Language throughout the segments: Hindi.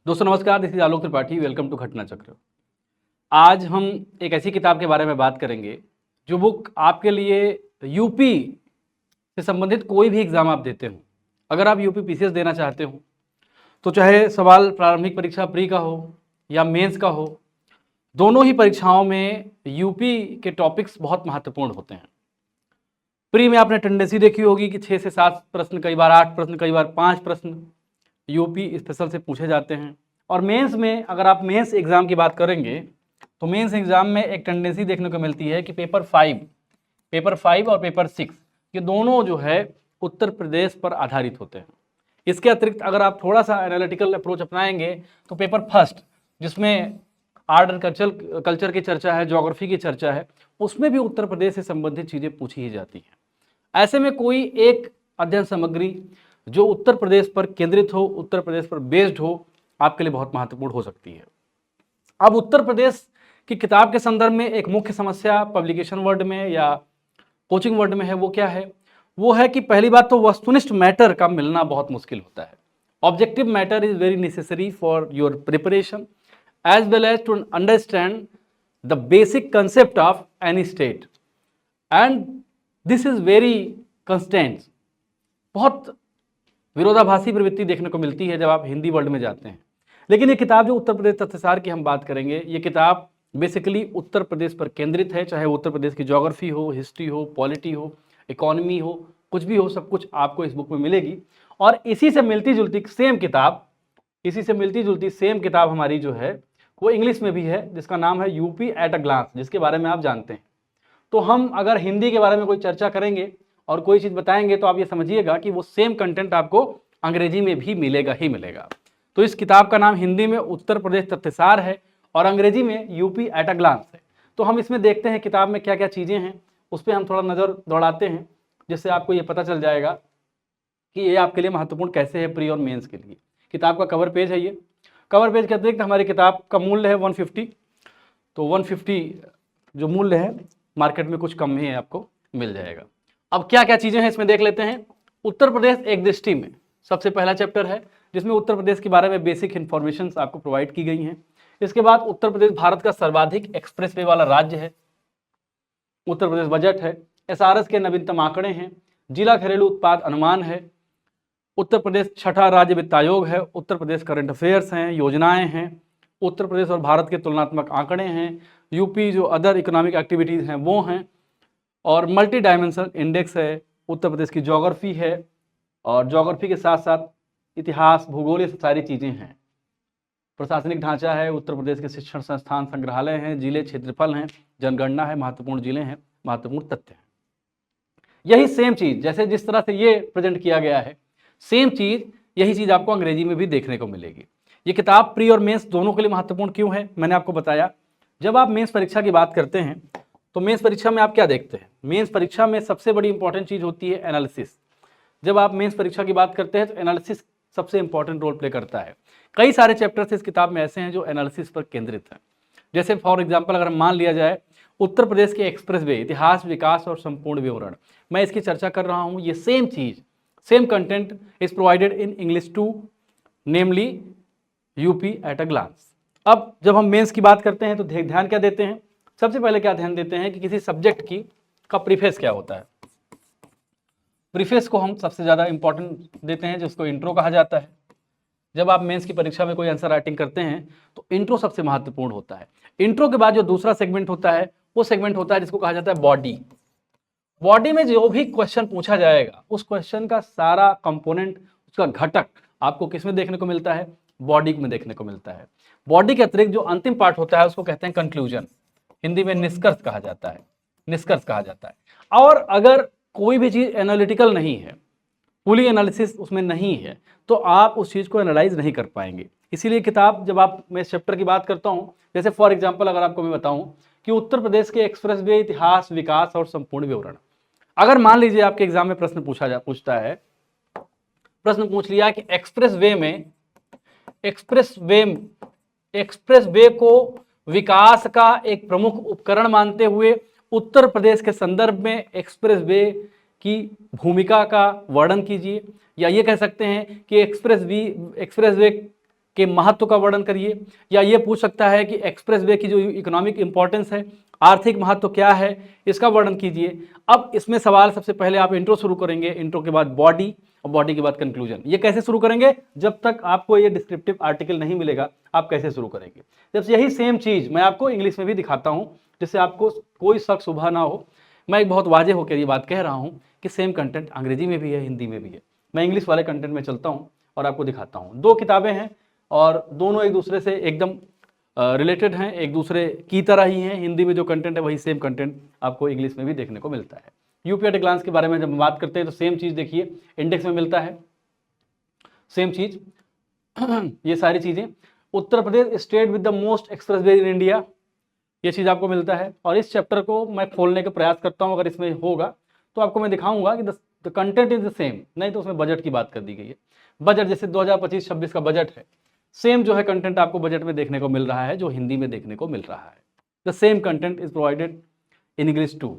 दोस्तों नमस्कार, this is Alok Tripathi. Welcome to Ghatna Chakra. आज हम एक ऐसी किताब के बारे में बात करेंगे जो बुक आपके लिए यूपी से संबंधित कोई भी एग्जाम आप देते हो, अगर आप यूपी पीसीएस देना चाहते हो तो चाहे सवाल प्रारंभिक परीक्षा प्री का हो या मेंस का हो, दोनों ही परीक्षाओं में यूपी के टॉपिक्स बहुत महत्वपूर्ण होते हैं। प्री में आपने टेंडेंसी देखी होगी कि 6 से 7 प्रश्न, कई बार 8 प्रश्न, कई बार 5 प्रश्न यूपी स्पेशल से पूछे जाते हैं। और मेंस में अगर आप मेंस एग्जाम की बात करेंगे तो मेंस एग्जाम में एक टेंडेंसी देखने को मिलती है कि पेपर 5 और पेपर 6 ये दोनों जो है उत्तर प्रदेश पर आधारित होते हैं। इसके अतिरिक्त अगर आप थोड़ा सा एनालिटिकल अप्रोच अपनाएंगे तो पेपर फर्स्ट, जिसमें आर्ट एंड कल्चर की चर्चा है, ज्योग्राफी की चर्चा है, उसमें भी उत्तर प्रदेश से संबंधित चीज़ें पूछी ही जाती हैं। ऐसे में कोई एक अध्ययन सामग्री जो उत्तर प्रदेश पर केंद्रित हो, उत्तर प्रदेश पर बेस्ड हो, आपके लिए बहुत महत्वपूर्ण हो सकती है। अब उत्तर प्रदेश की किताब के संदर्भ में एक मुख्य समस्या पब्लिकेशन वर्ल्ड में या कोचिंग वर्ल्ड में है, वो क्या है? वो है कि पहली बात तो वस्तुनिष्ठ मैटर का मिलना बहुत मुश्किल होता है। Objective matter is very necessary for your preparation as well as to understand the basic concept of any state, and this is very constant. बहुत विरोधाभासी प्रवृत्ति देखने को मिलती है जब आप हिंदी वर्ल्ड में जाते हैं। लेकिन ये किताब जो उत्तर प्रदेश तथ्यसार की हम बात करेंगे, ये किताब बेसिकली उत्तर प्रदेश पर केंद्रित है। चाहे उत्तर प्रदेश की ज्योग्राफी हो, हिस्ट्री हो, पॉलिटी हो, इकोनॉमी हो, कुछ भी हो, सब कुछ आपको इस बुक में मिलेगी। और इसी से मिलती जुलती सेम किताब हमारी जो है वो इंग्लिश में भी है, जिसका नाम है यूपी एट अ ग्लांस, जिसके बारे में आप जानते हैं। तो हम अगर हिंदी के बारे में कोई चर्चा करेंगे और कोई चीज़ बताएंगे तो आप ये समझिएगा कि वो सेम कंटेंट आपको अंग्रेजी में भी मिलेगा ही मिलेगा। तो इस किताब का नाम हिंदी में उत्तर प्रदेश तथ्यसार है और अंग्रेजी में यूपी एट अ ग्लांस है। तो हम इसमें देखते हैं किताब में क्या क्या चीज़ें हैं, उस पर हम थोड़ा नज़र दौड़ाते हैं, जिससे आपको ये पता चल जाएगा कि ये आपके लिए महत्वपूर्ण कैसे है प्री और मेंस के लिए। किताब का कवर पेज है ये। कवर पेज के अतिरिक्त हमारी किताब का मूल्य है 150। तो 150 जो मूल्य है मार्केट में कुछ कम ही है, आपको मिल जाएगा। अब क्या क्या चीज़ें हैं इसमें देख लेते हैं। उत्तर प्रदेश एक दृष्टि में सबसे पहला चैप्टर है, जिसमें उत्तर प्रदेश के बारे में बेसिक इन्फॉर्मेशन आपको प्रोवाइड की गई हैं। इसके बाद उत्तर प्रदेश भारत का सर्वाधिक एक्सप्रेसवे वाला राज्य है। उत्तर प्रदेश बजट है, एसआरएस के नवीनतम आंकड़े हैं, जिला घरेलू उत्पाद अनुमान है, उत्तर प्रदेश छठा राज्य वित्त आयोग है, उत्तर प्रदेश करंट अफेयर्स हैं, योजनाएं हैं, उत्तर प्रदेश और भारत के तुलनात्मक आंकड़े हैं, यूपी जो अदर इकोनॉमिक एक्टिविटीज़ हैं वो हैं, और मल्टी डायमेंशनल इंडेक्स है, उत्तर प्रदेश की ज्योग्राफी है, और ज्योग्राफी के साथ साथ इतिहास, भूगोल, ये सारी चीज़ें हैं। प्रशासनिक ढांचा है, उत्तर प्रदेश के शिक्षण संस्थान, संग्रहालय हैं, जिले, क्षेत्रफल हैं, जनगणना है, महत्वपूर्ण जिले हैं, महत्वपूर्ण तथ्य हैं। यही सेम चीज़ जैसे जिस तरह से ये प्रेजेंट किया गया है, सेम चीज़ यही चीज़ आपको अंग्रेजी में भी देखने को मिलेगी। ये किताब प्री और मेंस दोनों के लिए महत्वपूर्ण क्यों है, मैंने आपको बताया। जब आप मेंस परीक्षा की बात करते हैं तो मेंस परीक्षा में आप क्या देखते हैं? मेंस परीक्षा में सबसे बड़ी इंपॉर्टेंट चीज़ होती है एनालिसिस। जब आप मेंस परीक्षा की बात करते हैं तो एनालिसिस सबसे इंपॉर्टेंट रोल प्ले करता है। कई सारे चैप्टर्स इस किताब में ऐसे हैं जो एनालिसिस पर केंद्रित हैं। जैसे फॉर एग्जाम्पल अगर मान लिया जाए उत्तर प्रदेश के एक्सप्रेसवे, इतिहास, विकास और संपूर्ण विवरण, मैं इसकी चर्चा कर रहा हूँ। ये सेम चीज़, same content is provided in English too, namely UP at a glance. अब जब हम मेंस की बात करते हैं तो ध्यान क्या देते हैं? सबसे पहले क्या ध्यान देते हैं कि किसी सब्जेक्ट की का प्रीफेस क्या होता है। प्रीफेस को हम सबसे ज़्यादा इंपॉर्टेंट देते हैं, जिसको इंट्रो कहा जाता है। जब आप मेंस की परीक्षा में कोई आंसर राइटिंग करते हैं तो इंट्रो सबसे महत्वपूर्ण होता है। इंट्रो के बाद जो दूसरा सेगमेंट होता है वो सेगमेंट होता है जिसको कहा जाता है बॉडी। बॉडी में जो भी क्वेश्चन पूछा जाएगा उस क्वेश्चन का सारा कंपोनेंट, उसका घटक आपको किस में देखने को मिलता है? बॉडी में देखने को मिलता है। बॉडी के अतिरिक्त जो अंतिम पार्ट होता है उसको कहते हैं कंक्लूजन, हिंदी में निष्कर्ष कहा जाता है, निष्कर्ष कहा जाता है। और अगर कोई भी चीज़ एनालिटिकल नहीं है, फुली एनालिसिस उसमें नहीं है, तो आप उस चीज़ को एनालाइज नहीं कर पाएंगे। इसीलिए किताब, जब आप, मैं इस चैप्टर की बात करता हूँ, जैसे फॉर एग्जांपल अगर आपको मैं बताऊं कि उत्तर प्रदेश के एक्सप्रेसवे, इतिहास, विकास और संपूर्ण विवरण, अगर मान लीजिए आपके एग्जाम में प्रश्न पूछता है, प्रश्न पूछ लिया कि एक्सप्रेसवे को विकास का एक प्रमुख उपकरण मानते हुए उत्तर प्रदेश के संदर्भ में एक्सप्रेसवे की भूमिका का वर्णन कीजिए। या ये कह सकते हैं कि एक्सप्रेसवे के महत्व का वर्णन करिए, या ये पूछ सकता है कि एक्सप्रेसवे की जो इकोनॉमिक इंपॉर्टेंस है, आर्थिक महत्व क्या है, इसका वर्णन कीजिए। अब इसमें सवाल सबसे पहले आप इंट्रो शुरू करेंगे, इंट्रो के बाद बॉडी और बॉडी के बाद कंक्लूजन। ये कैसे शुरू करेंगे? जब तक आपको ये डिस्क्रिप्टिव आर्टिकल नहीं मिलेगा आप कैसे शुरू करेंगे? जब यही सेम चीज मैं आपको इंग्लिश में भी दिखाता हूं, जिससे आपको कोई शक शुबा ना हो। मैं एक बहुत वाजे होकर ये बात कह रहा हूं कि सेम कंटेंट अंग्रेजी में भी है, हिंदी में भी है। मैं इंग्लिश वाले कंटेंट में चलता हूं और आपको दिखाता हूं। दो किताबें हैं और दोनों एक दूसरे से एकदम रिलेटेड हैं, एक दूसरे की तरह ही हैं। हिंदी में जो कंटेंट है वही सेम कंटेंट आपको इंग्लिश में भी देखने को मिलता है। यूपी एट ए ग्लांस के बारे में जब हम बात करते हैं तो सेम चीज़ देखिए, इंडेक्स में मिलता है सेम चीज़। ये सारी चीज़ें, Uttar Pradesh state with the most expressway in India, ये चीज़ आपको मिलता है। और इस चैप्टर को मैं खोलने का प्रयास करता हूँ, अगर इसमें होगा तो आपको मैं दिखाऊंगा कि the content is the same. नहीं तो उसमें बजट की बात कर दी गई है। बजट जैसे 2025-26 का बजट है, सेम जो है कंटेंट आपको बजट में देखने को मिल रहा है जो हिंदी में देखने को मिल रहा है। The same content is provided in English too.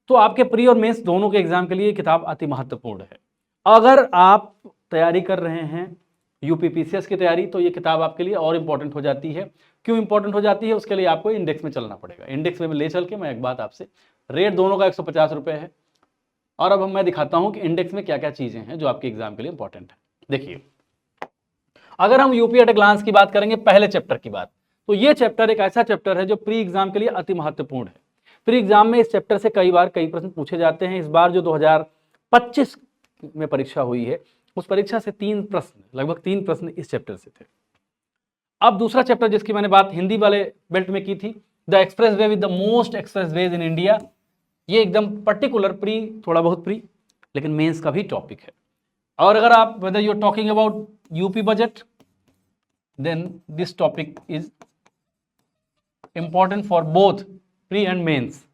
तो आपके प्री और मेंस दोनों के एग्जाम के लिए किताब अति महत्वपूर्ण है। अगर आप तैयारी कर रहे हैं यूपीपीसीएस की तैयारी, तो ये किताब आपके लिए और इंपॉर्टेंट हो जाती है। क्यों इंपॉर्टेंट हो जाती है? उसके लिए आपको इंडेक्स में चलना पड़ेगा। इंडेक्स में ले चल के मैं एक बात आपसे, रेट दोनों का 150 रुपये है। और अब मैं दिखाता हूं कि इंडेक्स में क्या क्या चीजें हैं जो आपके एग्जाम के लिए इंपॉर्टेंट है। देखिए, अगर हम यूपी एट ए ग्लांस की बात करेंगे, पहले चैप्टर की बात, तो ये चैप्टर एक ऐसा चैप्टर है जो प्री एग्जाम के लिए अति महत्वपूर्ण है। प्री एग्जाम में इस चैप्टर से कई प्रश्न पूछे जाते हैं। इस बार जो 2025 में परीक्षा हुई है, उस परीक्षा से लगभग 3 प्रश्न इस चैप्टर से थे। अब दूसरा चैप्टर जिसकी मैंने बात हिंदी वाले बेल्ट में की थी, the expressway with the most expressways in India, ये एकदम पर्टिकुलर प्री, थोड़ा बहुत प्री, लेकिन मेंस का भी टॉपिक है। और अगर आप whether you are talking about UP budget, then this topic is important for both pre and mains.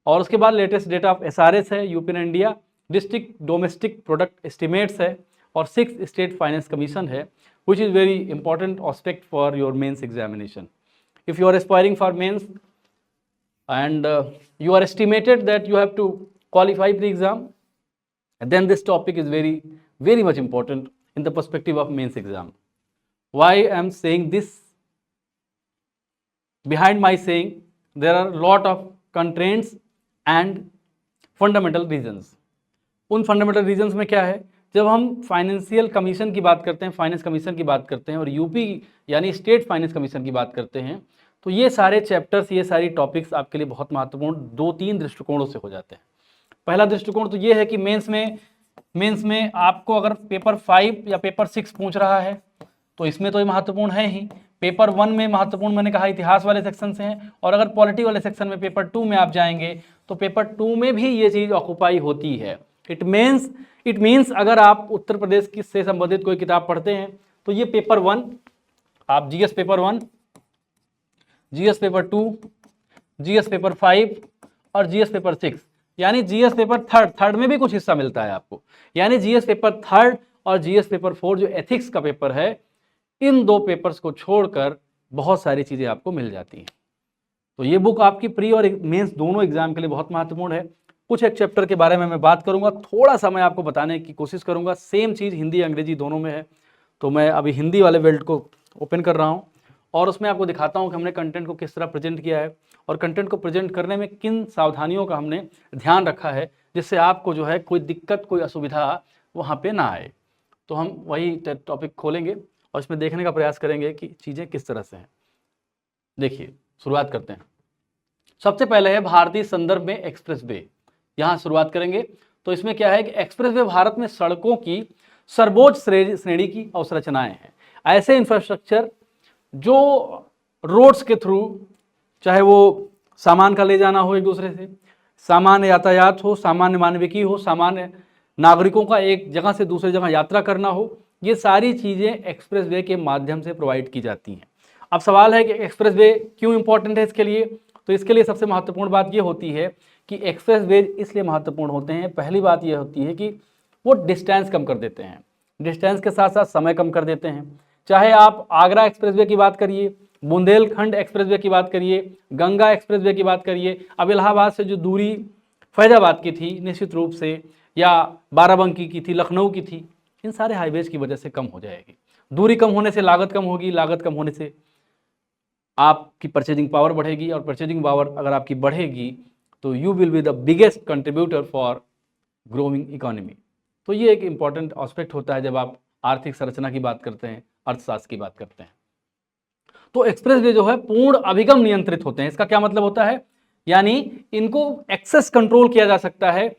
और उसके बाद लेटेस्ट डेटा ऑफ एसआरएस है, UP and India, district domestic product estimates है, और 6th स्टेट फाइनेंस कमीशन है, which is very important aspect for your mains examination. If you are aspiring for mains and you are estimated that you have to qualify pre-exam, then this topic is very much important in the perspective of mains exam. Why I am saying this? Behind my saying, there are a lot of constraints and fundamental reasons. उन फंडामेंटल रीजंस में क्या है? जब हम फाइनेंशियल कमीशन की बात करते हैं, फाइनेंस कमीशन की बात करते हैं, और यूपी यानी स्टेट फाइनेंस कमीशन की बात करते हैं, तो ये सारे चैप्टर्स, ये सारी टॉपिक्स आपके लिए बहुत महत्वपूर्ण 2-3 दृष्टिकोणों से हो जाते हैं। पहला दृष्टिकोण तो ये है कि मेंस में आपको अगर पेपर 5 या पेपर 6 पूछ रहा है तो इसमें तो ये महत्वपूर्ण है ही। पेपर 1 में महत्वपूर्ण मैंने कहा इतिहास वाले सेक्शन से हैं, और अगर पॉलिटी वाले सेक्शन में पेपर 2 में आप जाएंगे तो पेपर 2 में भी ये चीज़ ऑक्यूपाई होती है। इट मीन्स अगर आप उत्तर प्रदेश की से संबंधित कोई किताब पढ़ते हैं तो ये पेपर 1, आप GS paper 1, GS paper 2, GS paper 5 और जीएस पेपर 6, यानी जीएस पेपर थर्ड में भी कुछ हिस्सा मिलता है आपको। यानी जीएस पेपर 3 और जीएस पेपर 4 जो एथिक्स का पेपर है, इन 2 पेपर्स को छोड़कर बहुत सारी चीज़ें आपको मिल जाती हैं। तो ये बुक आपकी प्री और मेंस दोनों एग्जाम के लिए बहुत महत्वपूर्ण है। कुछ एक चैप्टर के बारे में मैं बात करूंगा, थोड़ा सा मैं आपको बताने की कोशिश करूंगा। सेम चीज़ हिंदी अंग्रेजी दोनों में है, तो मैं अभी हिंदी वाले बेल्ट को ओपन कर रहा हूं और उसमें आपको दिखाता हूं कि हमने कंटेंट को किस तरह प्रेजेंट किया है और कंटेंट को प्रेजेंट करने में किन सावधानियों का हमने ध्यान रखा है, जिससे आपको जो है कोई दिक्कत, कोई असुविधा वहाँ पर ना आए। तो हम वही टॉपिक खोलेंगे और इसमें देखने का प्रयास करेंगे कि चीज़ें किस तरह से हैं। देखिए, शुरुआत करते हैं। सबसे पहले है भारतीय संदर्भ में एक्सप्रेसवे, यहाँ शुरुआत करेंगे। तो इसमें क्या है कि एक्सप्रेसवे भारत में सड़कों की सर्वोच्च श्रेणी की अवसंरचनाएं हैं। ऐसे इंफ्रास्ट्रक्चर जो रोड्स के थ्रू, चाहे वो सामान का ले जाना हो एक दूसरे से, सामान्य यातायात हो, सामान्य मानविकी हो, सामान्य नागरिकों का एक जगह से दूसरी जगह यात्रा करना हो, ये सारी चीज़ें एक्सप्रेसवे के माध्यम से प्रोवाइड की जाती हैं। अब सवाल है कि एक्सप्रेसवे क्यों इंपॉर्टेंट है इसके लिए? तो इसके लिए सबसे महत्वपूर्ण बात ये होती है कि एक्सप्रेसवेज इसलिए महत्वपूर्ण होते हैं। पहली बात यह होती है कि वो डिस्टेंस कम कर देते हैं, डिस्टेंस के साथ साथ समय कम कर देते हैं। चाहे आप आगरा एक्सप्रेसवे की बात करिए, बुंदेलखंड एक्सप्रेसवे की बात करिए, गंगा एक्सप्रेसवे की बात करिए, अब इलाहाबाद से जो दूरी फैजाबाद की थी निश्चित रूप से, या बाराबंकी की थी, लखनऊ की थी, इन सारे हाईवेज की वजह से कम हो जाएगी। दूरी कम होने से लागत कम होगी, लागत कम होने से आपकी परचेजिंग पावर बढ़ेगी, और परचेजिंग पावर अगर आपकी बढ़ेगी तो you will be the biggest contributor for growing economy. तो ये एक इंपॉर्टेंट एस्पेक्ट होता है जब आप आर्थिक संरचना की बात करते हैं, अर्थशास्त्र की बात करते हैं। तो एक्सप्रेसवे जो है पूर्ण अभिगम नियंत्रित होते हैं। इसका क्या मतलब होता है, यानी इनको एक्सेस कंट्रोल किया जा सकता है,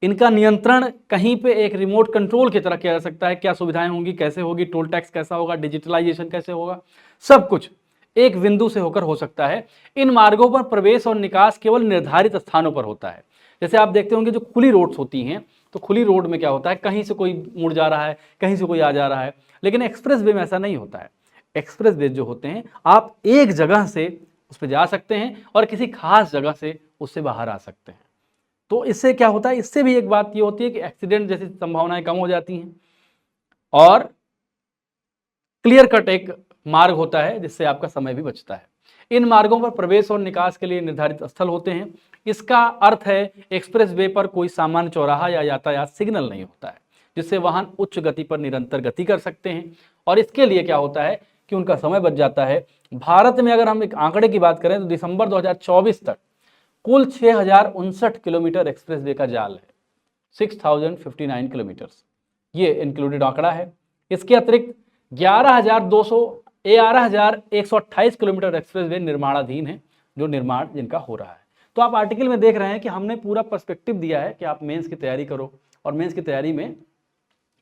इनका नियंत्रण कहीं पे एक रिमोट कंट्रोल की तरह किया जा सकता है। क्या सुविधाएं होंगी, कैसे होगी, टोल टैक्स कैसा होगा, डिजिटलाइजेशन कैसे होगा, सब कुछ एक बिंदु से होकर हो सकता है। इन मार्गों पर प्रवेश और निकास केवल निर्धारित स्थानों पर होता है। जैसे आप देखते होंगे जो खुली रोड्स होती हैं, तो खुली रोड में क्या होता है, कहीं से कोई मुड़ जा रहा है, कहीं से कोई आ जा रहा है, लेकिन एक्सप्रेस वे में ऐसा नहीं होता है। एक्सप्रेस वे जो होते हैं, आप एक जगह से उस पर जा सकते हैं और किसी खास जगह से उससे बाहर आ सकते हैं। तो इससे क्या होता है, इससे भी एक बात ये होती है कि एक्सीडेंट जैसी संभावनाएं कम हो जाती हैं, और क्लियर कट एक मार्ग होता है जिससे आपका समय भी बचता है। इन मार्गों पर प्रवेश और निकास के लिए निर्धारित स्थल होते हैं। इसका अर्थ है एक्सप्रेस वे पर कोई सामान्य चौराहा या यातायात सिग्नल नहीं होता है जिससे वाहन उच्च गति पर निरंतर गति कर सकते हैं, और इसके लिए क्या होता है कि उनका समय बच जाता है। भारत में अगर हम एक आंकड़े की बात करें तो दिसंबर 2024 तक कुल 6059 किलोमीटर एक्सप्रेस वे का जाल है, 6059 किलोमीटर्स, ये इंक्लूडेड आंकड़ा है। इसके अतिरिक्त 11,128 किलोमीटर एक्सप्रेसवे निर्माणाधीन है, जो निर्माण जिनका हो रहा है। तो आप आर्टिकल में देख रहे हैं कि हमने पूरा पर्सपेक्टिव दिया है कि आप मेंस की तैयारी करो, और मेंस की तैयारी में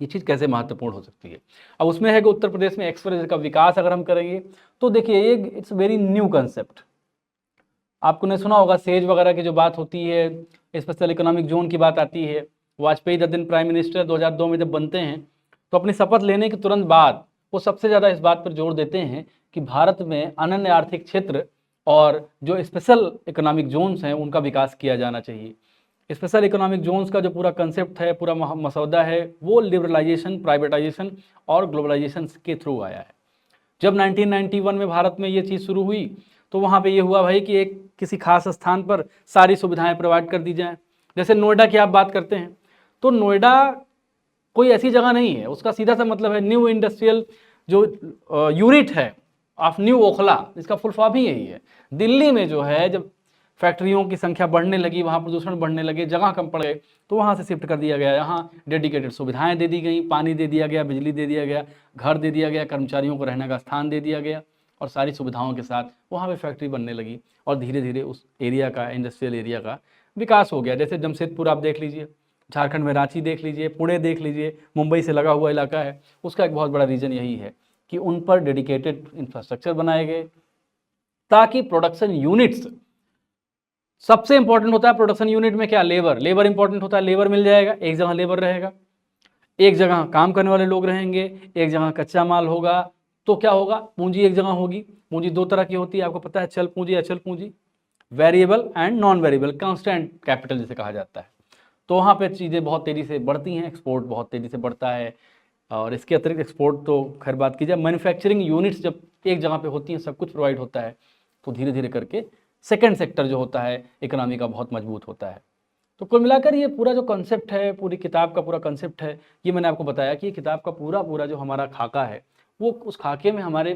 ये चीज़ कैसे महत्वपूर्ण हो सकती है। अब उसमें है कि उत्तर प्रदेश में एक्सप्रेस का विकास अगर हम करेंगे तो देखिए ये इट्स वेरी न्यू कंसेप्ट। आपने सुना होगा सेज वगैरह की जो बात होती है, स्पेशल इकोनॉमिक जोन की बात आती है। वाजपेयी द दिन प्राइम मिनिस्टर 2002 में जब बनते हैं तो अपनी शपथ लेने के तुरंत बाद वो सबसे ज़्यादा इस बात पर जोर देते हैं कि भारत में अनन्य आर्थिक क्षेत्र और जो स्पेशल इकोनॉमिक जोन्स हैं उनका विकास किया जाना चाहिए। स्पेशल इकोनॉमिक जोन्स का जो पूरा कंसेप्ट है, पूरा मसौदा है, वो लिबरलाइजेशन, प्राइवेटाइजेशन और ग्लोबलाइजेशन के थ्रू आया है। जब 1991 में भारत में ये चीज़ शुरू हुई तो वहाँ पे ये हुआ भाई कि एक किसी खास स्थान पर सारी सुविधाएं प्रोवाइड कर दी जाएं। जैसे नोएडा की आप बात करते हैं तो नोएडा कोई ऐसी जगह नहीं है, उसका सीधा सा मतलब है न्यू इंडस्ट्रियल जो यूनिट है ऑफ न्यू ओखला, इसका फुल फॉर्म ही यही है। दिल्ली में जो है जब फैक्ट्रियों की संख्या बढ़ने लगी, वहाँ प्रदूषण बढ़ने लगे, जगह कम पड़ गए, तो वहाँ से शिफ्ट कर दिया गया। यहाँ डेडिकेटेड सुविधाएं दे दी गई, पानी दे दिया गया, बिजली दे दिया गया, घर दे दिया गया, कर्मचारियों को रहने का स्थान दे दिया गया, और सारी सुविधाओं के साथ वहाँ पे फैक्ट्री बनने लगी, और धीरे धीरे उस एरिया का, इंडस्ट्रियल एरिया का विकास हो गया। जैसे जमशेदपुर आप देख लीजिए, झारखंड में रांची देख लीजिए, पुणे देख लीजिए, मुंबई से लगा हुआ इलाका है, उसका एक बहुत बड़ा रीज़न यही है कि उन पर डेडिकेटेड इंफ्रास्ट्रक्चर बनाए गए ताकि प्रोडक्शन यूनिट्स, सबसे इंपॉर्टेंट होता है प्रोडक्शन यूनिट में क्या, लेबर इंपॉर्टेंट होता है। लेबर मिल जाएगा, एक जगह लेबर रहेगा, एक जगह काम करने वाले लोग रहेंगे, एक जगह कच्चा माल होगा, तो क्या होगा, पूंजी एक जगह होगी। पूंजी दो तरह की होती है, आपको पता है, चल पूंजी, अचल पूंजी, variable and non variable, constant capital जिसे कहा जाता है। तो वहाँ पे चीज़ें बहुत तेज़ी से बढ़ती हैं, एक्सपोर्ट बहुत तेज़ी से बढ़ता है। और इसके अतिरिक्त एक्सपोर्ट तो खैर बात की जाए, मैन्युफैक्चरिंग यूनिट्स जब एक जगह पे होती हैं, सब कुछ प्रोवाइड होता है, तो धीरे धीरे करके सेकंड सेक्टर जो होता है इकोनॉमी का बहुत मजबूत होता है। तो कुल मिलाकर ये पूरा जो कॉन्सेप्ट है, पूरी किताब का पूरा कॉन्सेप्ट है, ये मैंने आपको बताया कि किताब का पूरा जो हमारा खाका है, वो उस खाके में, हमारे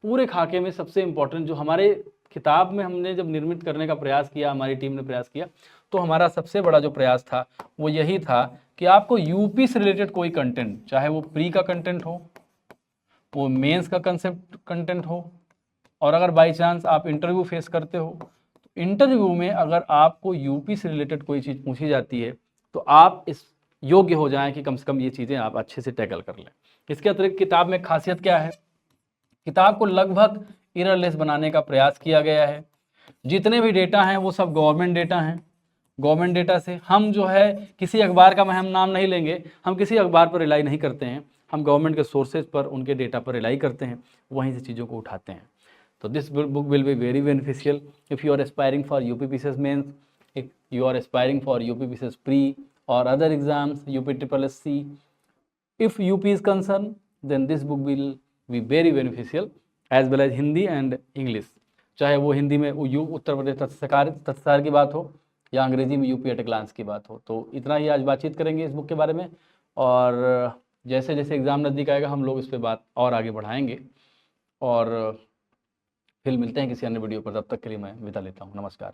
पूरे खाके में सबसे इम्पोर्टेंट जो हमारे किताब में हमने जब निर्मित करने का प्रयास किया, हमारी टीम ने प्रयास किया, तो हमारा सबसे बड़ा जो प्रयास था वो यही था कि आपको यूपी से रिलेटेड कोई कंटेंट, चाहे वो प्री का कंटेंट हो, वो मेंस का कंसेप्ट कंटेंट हो, और अगर बाई चांस आप इंटरव्यू फेस करते हो तो इंटरव्यू में अगर आपको यूपी से रिलेटेड कोई चीज़ पूछी जाती है तो आप इस योग्य हो जाएं कि कम से कम ये चीज़ें आप अच्छे से टैकल कर लें। इसके अतिरिक्त किताब में खासियत क्या है, किताब को लगभग एररलेस बनाने का प्रयास किया गया है। जितने भी डेटा हैं वो सब गवर्नमेंट डेटा हैं। गवर्नमेंट डेटा से हम जो है किसी अखबार का मैं हम नाम नहीं लेंगे, हम किसी अखबार पर रिलाई नहीं करते हैं, हम गवर्नमेंट के सोर्सेज पर, उनके डेटा पर रिलाई करते हैं, वहीं से चीज़ों को उठाते हैं। So this book will be very beneficial if you are aspiring for UPPCS mains, if you are aspiring for UPPCS pre or other exams, UPSSC. If UP is concerned, then this book will be very beneficial as well as Hindi and English. चाहे वो हिंदी में उत्तर प्रदेश तत्सार की बात हो या अंग्रेजी में यूपी एट ए ग्लांस की बात हो। तो इतना ही आज बातचीत करेंगे इस बुक के बारे में, और जैसे जैसे एग्ज़ाम नज़दीक आएगा हम लोग इस पे बात और आगे बढ़ाएंगे, और फिर मिलते हैं किसी अन्य वीडियो पर। तब तक के लिए मैं विदा लेता हूँ। नमस्कार।